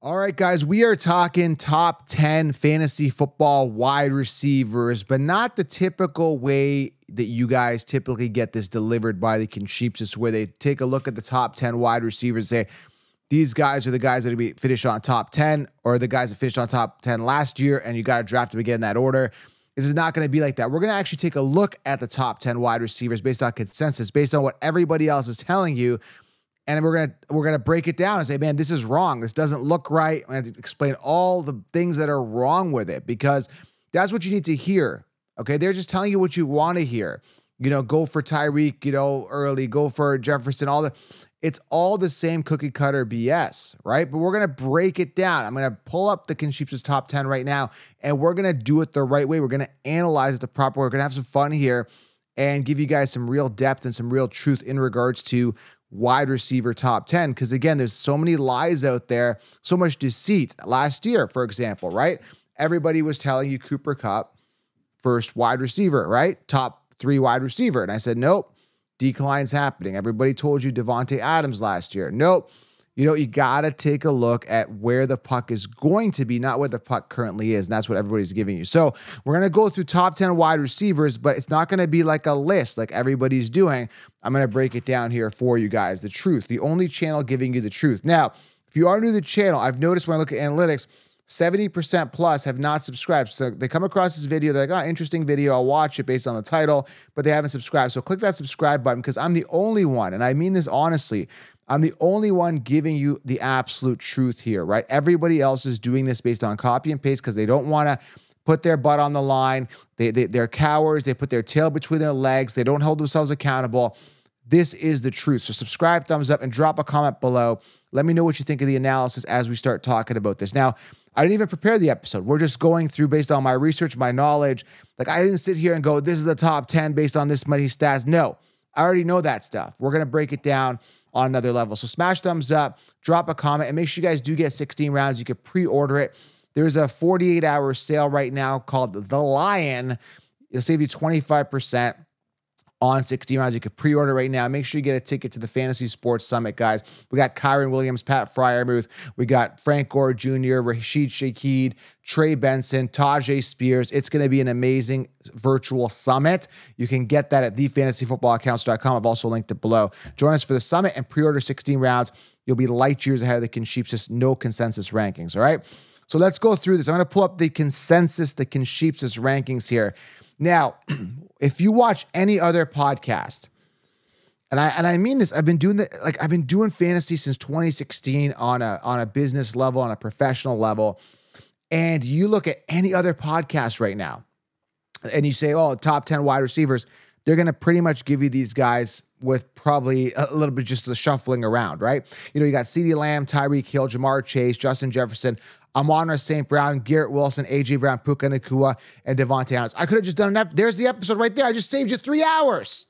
All right, guys, we are talking top 10 fantasy football wide receivers, but not the typical way that you guys typically get this delivered by the Concheapsis, where they take a look at the top 10 wide receivers and say, these guys are the guys that are going to be finished on top 10, or the guys that finished on top 10 last year, and you got to draft them again in that order. This is not going to be like that. We're going to actually take a look at the top 10 wide receivers based on consensus, based on what everybody else is telling you. And we're gonna break it down and say, man, this is wrong. This doesn't look right. I have to explain all the things that are wrong with it, because that's what you need to hear. Okay, they're just telling you what you want to hear. You know, go for Tyreek, early. Go for Jefferson. It's all the same cookie cutter BS, right? But we're gonna break it down. I'm gonna pull up the Concheapsis top 10 right now, and we're gonna do it the right way. We're gonna analyze it the proper way. We're gonna have some fun here and give you guys some real depth and some real truth in regards to wide receiver top 10. Because again, there's so many lies out there, so much deceit. Last year, for example, right? Everybody was telling you Cooper Kupp, first wide receiver, right? Top 3 wide receiver. And I said, nope, decline's happening. Everybody told you Devontae Adams last year. Nope. You got to take a look at where the puck is going to be, not where the puck currently is. And that's what everybody's giving you. So we're going to go through top 10 wide receivers, but it's not going to be like a list like everybody's doing. I'm going to break it down here for you guys. The truth, the only channel giving you the truth. Now, if you are new to the channel, I've noticed when I look at analytics, 70% plus have not subscribed. So they come across this video, they're like, oh, interesting video, I'll watch it based on the title, but they haven't subscribed. So click that subscribe button, because I'm the only one, and I mean this honestly, I'm the only one giving you the absolute truth here, right? Everybody else is doing this based on copy and paste because they don't want to put their butt on the line. They're cowards. They put their tail between their legs. They don't hold themselves accountable. This is the truth. So subscribe, thumbs up, and drop a comment below. Let me know what you think of the analysis as we start talking about this. Now, I didn't even prepare the episode. We're just going through based on my research, my knowledge. Like, I didn't sit here and go, this is the top 10 based on this many stats. No, I already know that stuff. We're going to break it down on another level. So smash thumbs up, drop a comment, and make sure you guys do get 16 rounds. You can pre-order it. There's a 48-hour sale right now called The Lion. It'll save you 25% on 16 rounds. You can pre-order right now. Make sure you get a ticket to the Fantasy Sports Summit, guys. We got Kyron Williams, Pat Fryermuth. We got Frank Gore Jr., Rashid Shaheed, Trey Benson, Tajay Spears. It's going to be an amazing virtual summit. You can get that at thefantasyfootballaccounts.com. I've also linked it below. Join us for the summit and pre-order 16 rounds. You'll be light years ahead of the Concheapsis no consensus rankings, all right? So let's go through this. I'm going to pull up the consensus, the Concheapsis rankings here. Now, if you watch any other podcast, and I mean this, I've been doing fantasy since 2016 on a business level, on a professional level, and you look at any other podcast right now, and you say, oh, top 10 wide receivers, they're going to pretty much give you these guys with probably a little bit just the shuffling around, right? You got CeeDee Lamb, Tyreek Hill, Jamar Chase, Justin Jefferson, Amon-Ra St. Brown, Garrett Wilson, A.J. Brown, Puka Nacua, and Devontae Adams. I could have just done that. There's the episode right there. I just saved you 3 hours.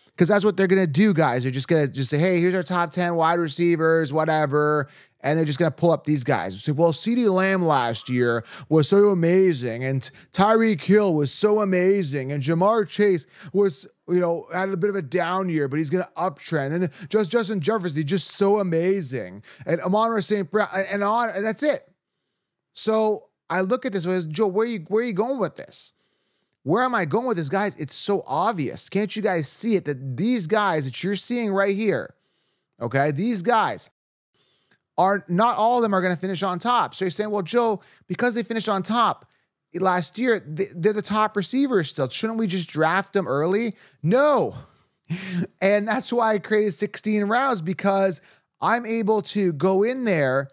Because that's what they're going to do, guys. They're just going to just say, hey, here's our top 10 wide receivers, whatever. And they're just going to pull up these guys. Say, well, CeeDee Lamb last year was so amazing. And Tyreek Hill was so amazing. And Jamar Chase was, had a bit of a down year, but he's going to uptrend. And just Justin Jefferson, he's just so amazing. And Amon-Ra St. Brown, and that's it. So I look at this as, Joe, where are you going with this? Where am I going with this, guys? It's so obvious. Can't you guys see it? That these guys that you're seeing right here, okay, these guys are not all of them are going to finish on top. So you're saying, well, Joe, because they finished on top last year, they're the top receivers still. Shouldn't we just draft them early? No. And that's why I created 16 rounds, because I'm able to go in there,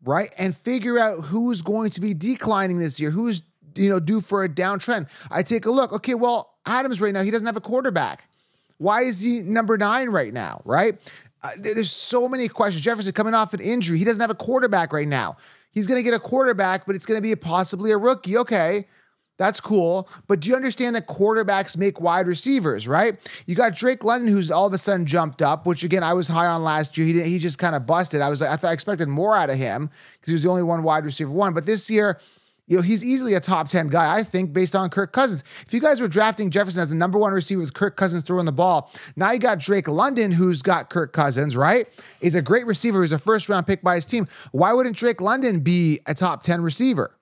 right, and figure out who's going to be declining this year, who's due for a downtrend. I take a look. Okay, well, Adams right now, he doesn't have a quarterback. Why is he number 9 right now, right? There's so many questions. Jefferson coming off an injury. He doesn't have a quarterback right now. He's going to get a quarterback, but it's going to be possibly a rookie. Okay, that's cool. But do you understand that quarterbacks make wide receivers, right? You got Drake London, who's all of a sudden jumped up, which again, I was high on last year. He just kind of busted. I expected more out of him because he was the only one wide receiver one. But this year, He's easily a top 10 guy, I think, based on Kirk Cousins. If you guys were drafting Jefferson as the #1 receiver with Kirk Cousins throwing the ball, now you got Drake London, who's got Kirk Cousins, right? He's a great receiver. He's a first-round pick by his team. Why wouldn't Drake London be a top 10 receiver,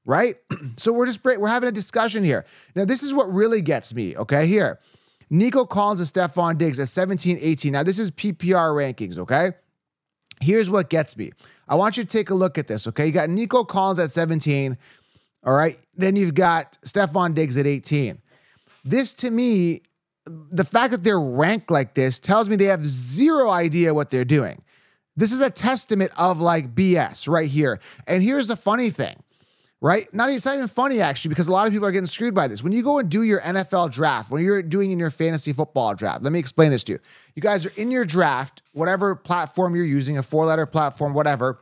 right? So we're having a discussion here. Now, this is what really gets me, okay? Here, Nico Collins and Stephon Diggs at 17, 18. Now, this is PPR rankings, okay? Here's what gets me. I want you to take a look at this, okay? You got Nico Collins at 17, all right? Then you've got Stephon Diggs at 18. This, to me, the fact that they're ranked like this tells me they have zero idea what they're doing. This is a testament of like BS right here. And here's the funny thing, right? It's not even funny, actually, because a lot of people are getting screwed by this. When you go and do your NFL draft, when you're doing in your fantasy football draft, let me explain this to you. You guys are in your draft, whatever platform you're using, a 4-letter platform, whatever,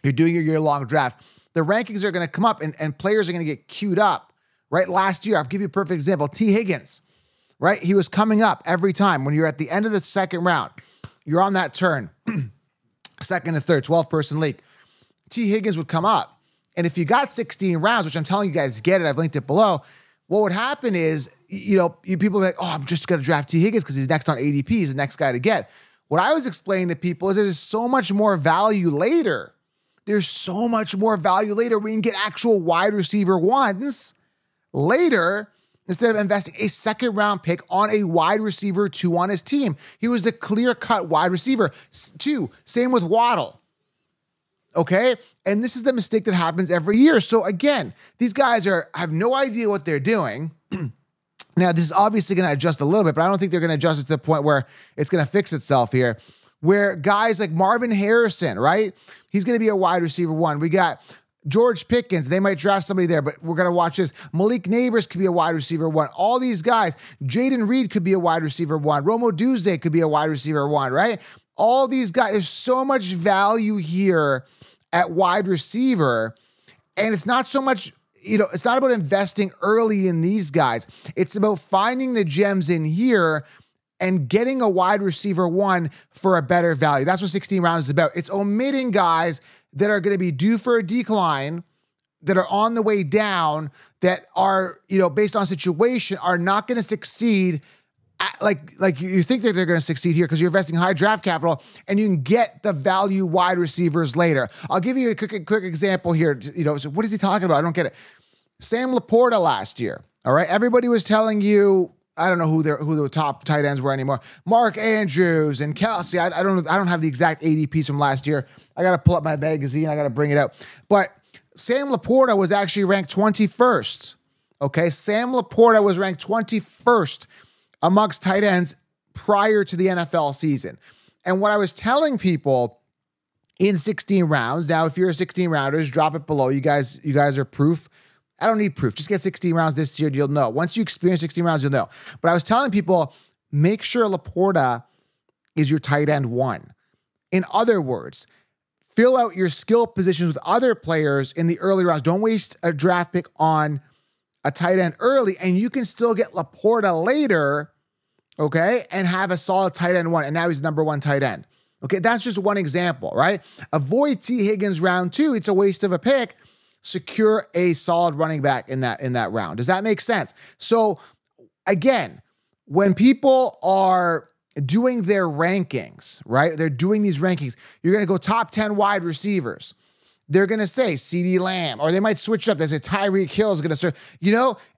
you're doing your year-long draft. The rankings are going to come up and players are going to get queued up, right? Last year, I'll give you a perfect example. T. Higgins, right? He was coming up every time. When you're at the end of the second round, you're on that turn, second and third, 12-person league. T. Higgins would come up. And if you got 16 rounds, which I'm telling you guys get it, I've linked it below, what would happen is, people are like, oh, I'm just going to draft T. Higgins because he's next on ADP. He's the next guy to get. What I was explaining to people is there's so much more value later. There's so much more value later. We can get actual wide receiver ones later instead of investing a second-round pick on a wide receiver 2 on his team. He was the clear-cut wide receiver 2. Same with Waddle. Okay? And this is the mistake that happens every year. So again, these guys have no idea what they're doing. Now, this is obviously going to adjust a little bit, but I don't think they're going to adjust it to the point where it's going to fix itself here. Where guys like Marvin Harrison, right? He's going to be a wide receiver 1. We got George Pickens. They might draft somebody there, but we're going to watch this. Malik Neighbors could be a wide receiver 1. All these guys. Jaden Reed could be a wide receiver 1. Romo Duzay could be a wide receiver 1, right? All these guys. There's so much value here at wide receiver. And it's not so much, it's not about investing early in these guys. It's about finding the gems in here and getting a wide receiver 1 for a better value. That's what 16 rounds is about. It's omitting guys that are going to be due for a decline, that are on the way down, that are, based on situation, are not going to succeed like you think that they're going to succeed here because you're investing high draft capital and you can get the value wide receivers later. I'll give you a quick example here. So what is he talking about? I don't get it. Sam Laporta last year, all right? Everybody was telling you, I don't know who the top tight ends were anymore. Mark Andrews and Kelsey. I don't have the exact ADPs from last year. I got to pull up my magazine. I got to bring it out. But Sam Laporta was actually ranked 21st. Okay, Sam Laporta was ranked 21st amongst tight ends prior to the NFL season. And what I was telling people in 16 rounds. Now, if you're a 16 rounders, drop it below. You guys are proof. I don't need proof. Just get 16 rounds this year. You'll know. Once you experience 16 rounds, you'll know. But I was telling people, make sure Laporta is your tight end 1. In other words, fill out your skill positions with other players in the early rounds. Don't waste a draft pick on a tight end early, and you can still get Laporta later, okay, and have a solid tight end 1. And now he's #1 tight end. Okay, that's just one example, right? Avoid T. Higgins round 2. It's a waste of a pick. Secure a solid running back in that round. Does that make sense? So again, when people are doing their rankings, right? They're doing these rankings. You're going to go top 10 wide receivers. They're going to say CeeDee Lamb, or they might switch it up. They say Tyreek Hill is going to start,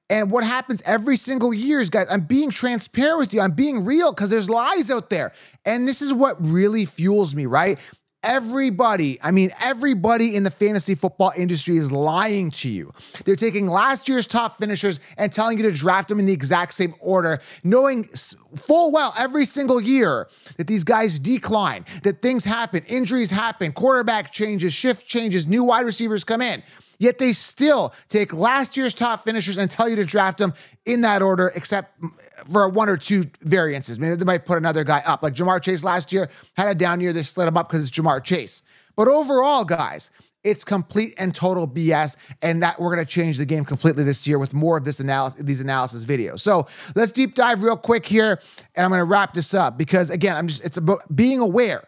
and what happens every single year is, guys, I'm being transparent with you. I'm being real because there's lies out there. And this is what really fuels me, right? Everybody in the fantasy football industry is lying to you. They're taking last year's top finishers and telling you to draft them in the exact same order, knowing full well every single year that these guys decline, that things happen, injuries happen, quarterback changes, shift changes, new wide receivers come in. Yet they still take last year's top finishers and tell you to draft them in that order, except for 1 or 2 variances. Maybe they might put another guy up. Like Jamar Chase last year had a down year. They slid him up because it's Jamar Chase. But overall, guys, it's complete and total BS, and that we're going to change the game completely this year with more of these analysis videos. So let's deep dive real quick here, and I'm going to wrap this up because, again, it's about being aware,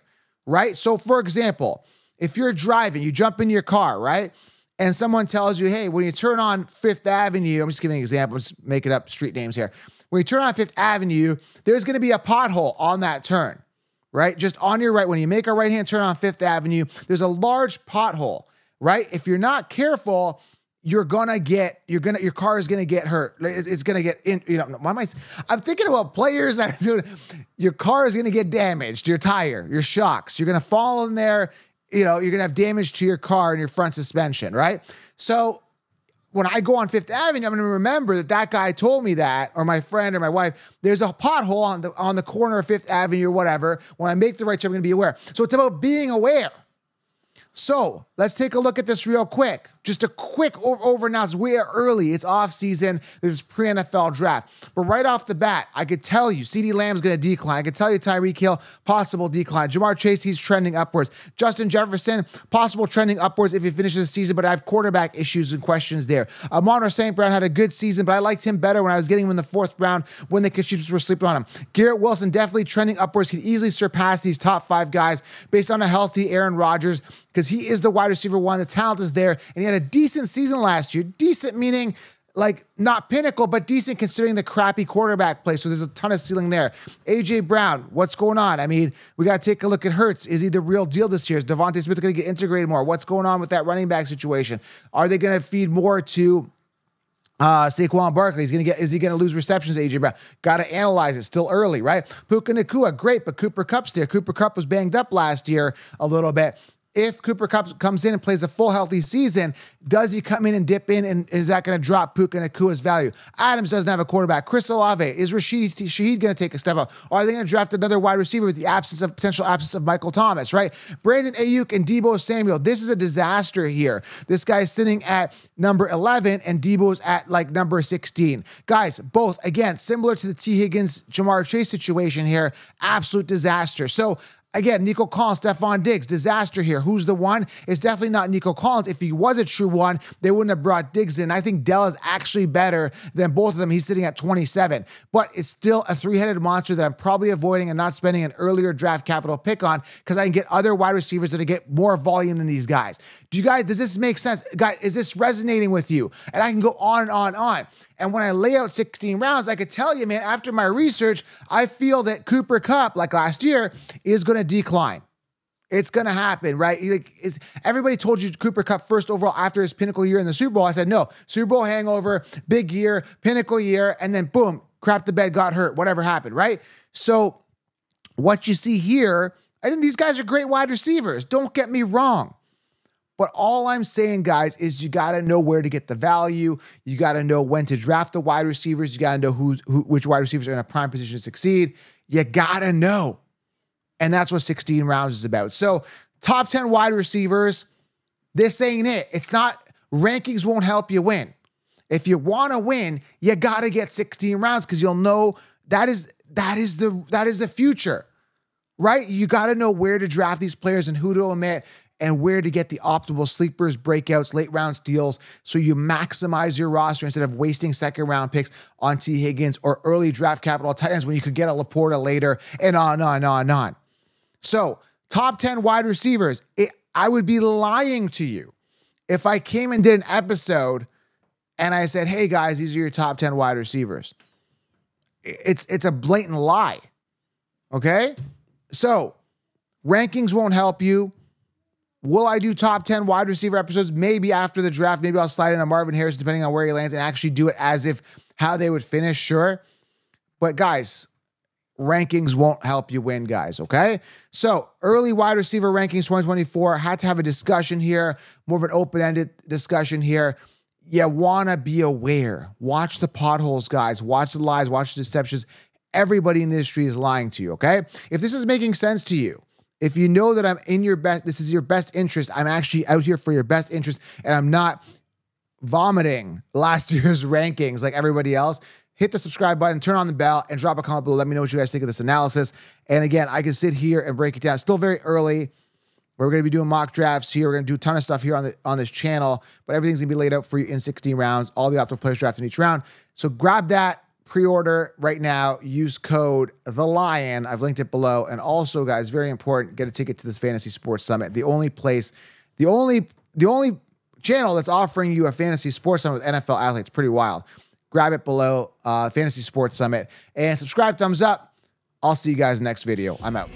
right? So, for example, if you're driving, you jump in your car, right? and someone tells you, hey, when you turn on Fifth Avenue, I'm just giving an example, I'm just making up street names here. When you turn on Fifth Avenue, there's going to be a pothole on that turn, right? Just on your right. When you make a right-hand turn on Fifth Avenue, there's a large pothole, right? If you're not careful, your car is gonna get hurt. It's gonna get in, I'm thinking about players that do, your car is gonna get damaged, your tire, your shocks, you're gonna fall in there, you're gonna have damage to your car and your front suspension, right? So when I go on Fifth Avenue, I'm gonna remember that guy told me that, or my friend or my wife, there's a pothole on the corner of Fifth Avenue or whatever. When I make the right turn, I'm gonna be aware. So it's about being aware. So let's take a look at this real quick. Just a quick over now. It's way early. It's off season. This is pre-NFL draft. But right off the bat, I could tell you CeeDee Lamb's going to decline. I could tell you Tyreek Hill, possible decline. Jamar Chase, he's trending upwards. Justin Jefferson, possible trending upwards if he finishes the season, but I have quarterback issues and questions there. Amon St. Brown had a good season, but I liked him better when I was getting him in the 4th round when the Chiefs were sleeping on him. Garrett Wilson definitely trending upwards. Could easily surpass these top 5 guys based on a healthy Aaron Rodgers, because he is the wide receiver one. The talent is there, and he had a decent season last year. Decent meaning like not pinnacle, but decent considering the crappy quarterback play. So there's a ton of ceiling there. A.J. Brown, what's going on? I mean, we got to take a look at Hurts. Is he the real deal this year? Is Devontae Smith going to get integrated more? What's going on with that running back situation? Are they going to feed more to Saquon Barkley? Is he going to lose receptions to A.J. Brown? Got to analyze it. Still early, right? Puka Nacua, great, but Cooper Kupp's there. Cooper Kupp was banged up last year a little bit. If Cooper Kupp comes in and plays a full healthy season, does he come in and dip in, and is that going to drop Puka Nacua's value? Adams doesn't have a quarterback. Chris Olave, is Rashid Shaheed going to take a step up? Or are they going to draft another wide receiver with the potential absence of Michael Thomas, right? Brandon Ayuk and Deebo Samuel, this is a disaster here. This guy's sitting at number 11 and Deebo's at like number 16. Guys, both, again, similar to the T. Higgins, Jamar Chase situation here, absolute disaster. So, again, Nico Collins, Stephon Diggs, disaster here. Who's the one? It's definitely not Nico Collins. If he was a true one, they wouldn't have brought Diggs in. I think Dell is actually better than both of them. He's sitting at 27. But it's still a three-headed monster that I'm probably avoiding and not spending an earlier draft capital pick on, because I can get other wide receivers that get more volume than these guys. Does this make sense? Guys, is this resonating with you? And I can go on and on and on. And when I lay out 16 rounds, I could tell you, man, after my research, I feel that Cooper Kupp, like last year, is going to decline. It's going to happen, right? Everybody told you Cooper Kupp first overall after his pinnacle year in the Super Bowl. I said, no, Super Bowl hangover, big year, pinnacle year, and then boom, crap the bed, got hurt, whatever happened, right? So what you see here, I think these guys are great wide receivers. Don't get me wrong. But all I'm saying, guys, is you got to know where to get the value. You got to know when to draft the wide receivers. You got to know which wide receivers are in a prime position to succeed. You got to know. And that's what 16 rounds is about. So top 10 wide receivers, this ain't it. It's not, rankings won't help you win. If you want to win, you got to get 16 rounds, because you'll know that is the future, right? You got to know where to draft these players and who to omit, and where to get the optimal sleepers, breakouts, late round steals, so you maximize your roster instead of wasting second round picks on T. Higgins or early draft capital tight ends when you could get a Laporta later, and on and on and on and on. So top 10 wide receivers, I would be lying to you if I came and did an episode and I said, hey guys, these are your top 10 wide receivers. It's a blatant lie. Okay? So rankings won't help you. Will I do top 10 wide receiver episodes? Maybe after the draft. Maybe I'll slide in a Marvin Harris depending on where he lands and actually do it as if how they would finish, sure. But guys, rankings won't help you win, guys, okay? So early wide receiver rankings 2024. Had to have a discussion here, more of an open-ended discussion here. You want to be aware. Watch the potholes, guys. Watch the lies. Watch the deceptions. Everybody in the industry is lying to you, okay? If this is making sense to you, if you know that I'm in your best, this is your best interest, I'm actually out here for your best interest, and I'm not vomiting last year's rankings like everybody else, hit the subscribe button, turn on the bell, and drop a comment below. Let me know what you guys think of this analysis. And again, I can sit here and break it down. It's still very early. We're going to be doing mock drafts here. We're going to do a ton of stuff here on this channel, but everything's going to be laid out for you in 16 rounds, all the optimal players drafted in each round. So grab that. Pre-order right now. Use code THELION. I've linked it below. And also, guys, very important, get a ticket to this Fantasy Sports Summit. The only channel that's offering you a fantasy sports summit with NFL athletes. Pretty wild. Grab it below, Fantasy Sports Summit, and subscribe, thumbs up. I'll see you guys next video. I'm out.